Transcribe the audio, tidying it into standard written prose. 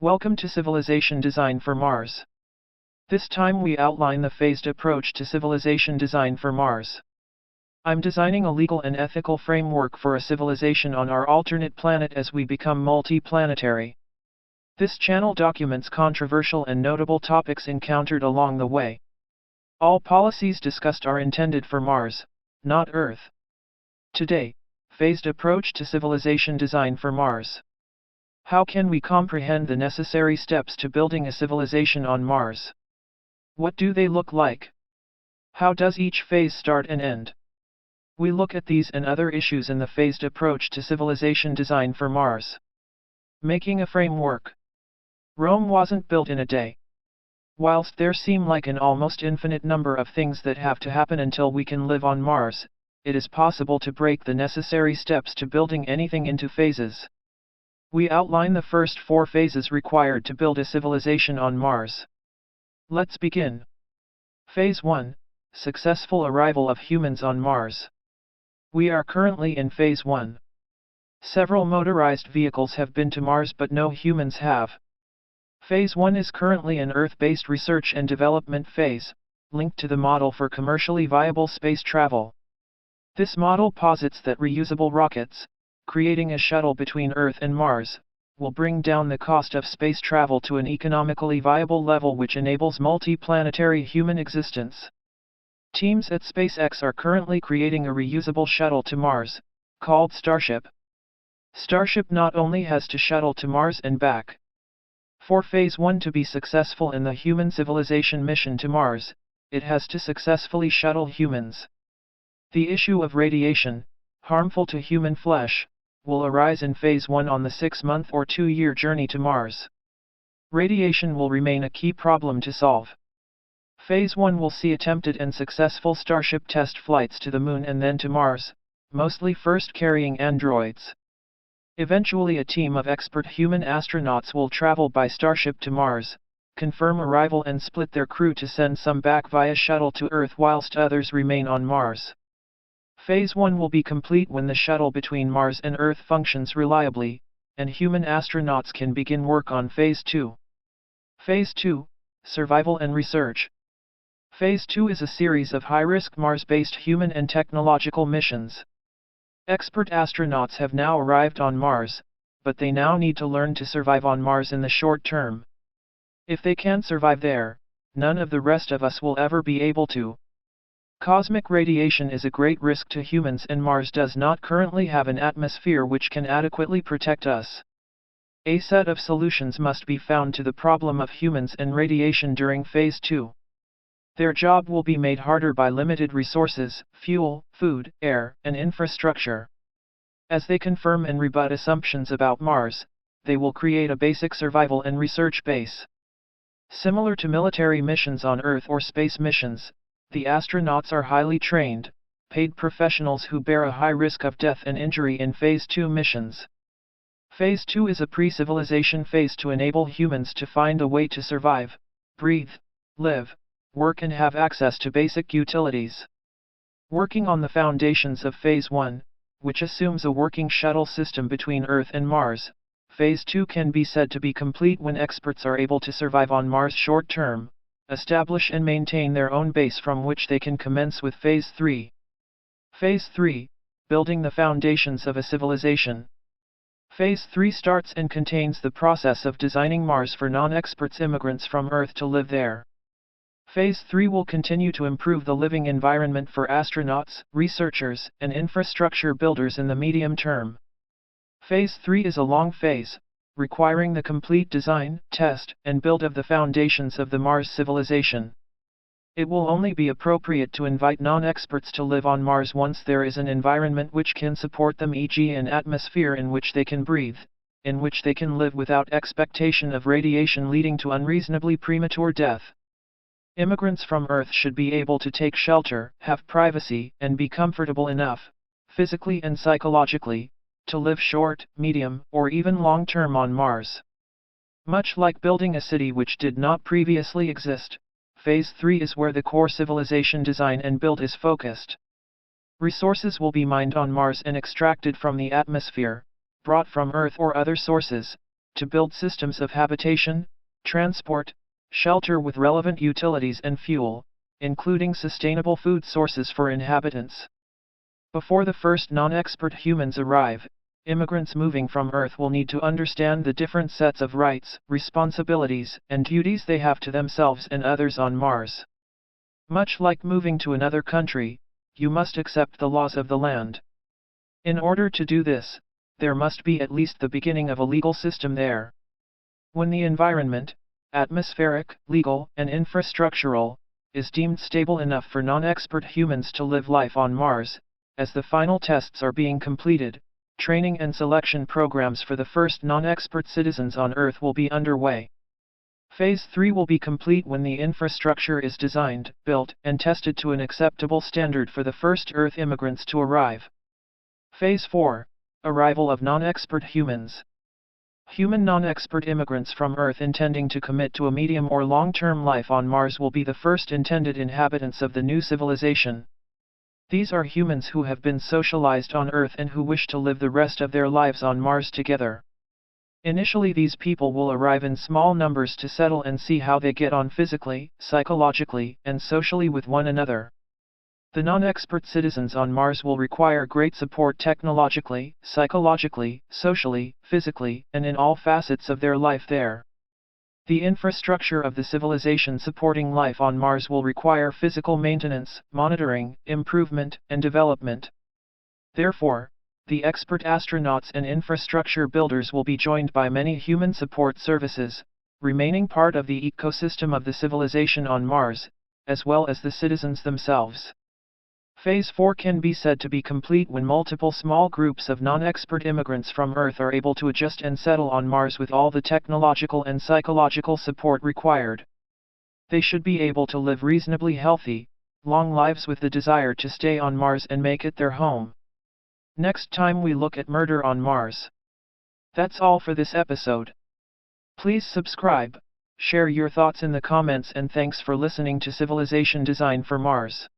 Welcome to Civilization Design for Mars. This time we outline the phased approach to civilization design for Mars. I'm designing a legal and ethical framework for a civilization on our alternate planet as we become multi-planetary. This channel documents controversial and notable topics encountered along the way. All policies discussed are intended for Mars, not Earth. Today, phased approach to civilization design for Mars. How can we comprehend the necessary steps to building a civilization on Mars? What do they look like? How does each phase start and end? We look at these and other issues in the phased approach to civilization design for Mars. Making a framework. Rome wasn't built in a day. Whilst there seem like an almost infinite number of things that have to happen until we can live on Mars, it is possible to break the necessary steps to building anything into phases. We outline the first 4 phases required to build a civilization on Mars. Let's begin. Phase 1. Successful arrival of humans on Mars. We are currently in Phase 1. Several motorized vehicles have been to Mars but no humans have. Phase 1 is currently an Earth-based research and development phase, linked to the model for commercially viable space travel. This model posits that reusable rockets, creating a shuttle between Earth and Mars, will bring down the cost of space travel to an economically viable level which enables multi-planetary human existence. Teams at SpaceX are currently creating a reusable shuttle to Mars, called Starship. Starship not only has to shuttle to Mars and back. For Phase 1 to be successful in the human civilization mission to Mars, it has to successfully shuttle humans. The issue of radiation, harmful to human flesh, will arise in Phase 1 on the 6-month or 2-year journey to Mars. Radiation will remain a key problem to solve. Phase 1 will see attempted and successful Starship test flights to the Moon and then to Mars, mostly first carrying androids. Eventually a team of expert human astronauts will travel by Starship to Mars, confirm arrival and split their crew to send some back via shuttle to Earth whilst others remain on Mars. Phase 1 will be complete when the shuttle between Mars and Earth functions reliably, and human astronauts can begin work on Phase 2. Phase 2, Survival and Research. Phase 2 is a series of high-risk Mars-based human and technological missions. Expert astronauts have now arrived on Mars, but they now need to learn to survive on Mars in the short term. If they can't survive there, none of the rest of us will ever be able to. Cosmic radiation is a great risk to humans and Mars does not currently have an atmosphere which can adequately protect us. A set of solutions must be found to the problem of humans and radiation during Phase 2. Their job will be made harder by limited resources, fuel, food, air, and infrastructure. As they confirm and rebut assumptions about Mars, they will create a basic survival and research base. Similar to military missions on Earth or space missions, the astronauts are highly trained, paid professionals who bear a high risk of death and injury in Phase 2 missions. Phase 2 is a pre-civilization phase to enable humans to find a way to survive, breathe, live, work and have access to basic utilities. Working on the foundations of Phase 1, which assumes a working shuttle system between Earth and Mars, Phase 2 can be said to be complete when experts are able to survive on Mars short term, establish and maintain their own base from which they can commence with Phase 3. Phase 3, Building the Foundations of a Civilization. Phase 3 starts and contains the process of designing Mars for non-experts immigrants from Earth to live there. Phase 3 will continue to improve the living environment for astronauts, researchers, and infrastructure builders in the medium term. Phase 3 is a long phase, requiring the complete design, test, and build of the foundations of the Mars civilization. It will only be appropriate to invite non-experts to live on Mars once there is an environment which can support them, e.g. an atmosphere in which they can breathe, in which they can live without expectation of radiation leading to unreasonably premature death. Immigrants from Earth should be able to take shelter, have privacy, and be comfortable enough, physically and psychologically, to live short, medium, or even long-term on Mars. Much like building a city which did not previously exist, Phase 3 is where the core civilization design and build is focused. Resources will be mined on Mars and extracted from the atmosphere, brought from Earth or other sources, to build systems of habitation, transport, shelter with relevant utilities and fuel, including sustainable food sources for inhabitants. Before the first non-expert humans arrive, immigrants moving from Earth will need to understand the different sets of rights, responsibilities, and duties they have to themselves and others on Mars. Much like moving to another country, you must accept the laws of the land. In order to do this, there must be at least the beginning of a legal system there. When the environment, atmospheric, legal, and infrastructural, is deemed stable enough for non-expert humans to live life on Mars, as the final tests are being completed, training and selection programs for the first non-expert citizens on Earth will be underway. Phase 3 will be complete when the infrastructure is designed, built, and tested to an acceptable standard for the first Earth immigrants to arrive. Phase 4. Arrival of non-expert humans. Human non-expert immigrants from Earth intending to commit to a medium or long-term life on Mars will be the first intended inhabitants of the new civilization. These are humans who have been socialized on Earth and who wish to live the rest of their lives on Mars together. Initially, these people will arrive in small numbers to settle and see how they get on physically, psychologically, and socially with one another. The non-expert citizens on Mars will require great support technologically, psychologically, socially, physically, and in all facets of their life there. The infrastructure of the civilization supporting life on Mars will require physical maintenance, monitoring, improvement, and development. Therefore, the expert astronauts and infrastructure builders will be joined by many human support services, remaining part of the ecosystem of the civilization on Mars, as well as the citizens themselves. Phase 4 can be said to be complete when multiple small groups of non-expert immigrants from Earth are able to adjust and settle on Mars with all the technological and psychological support required. They should be able to live reasonably healthy, long lives with the desire to stay on Mars and make it their home. Next time we look at murder on Mars. That's all for this episode. Please subscribe, share your thoughts in the comments, and thanks for listening to Civilization Design for Mars.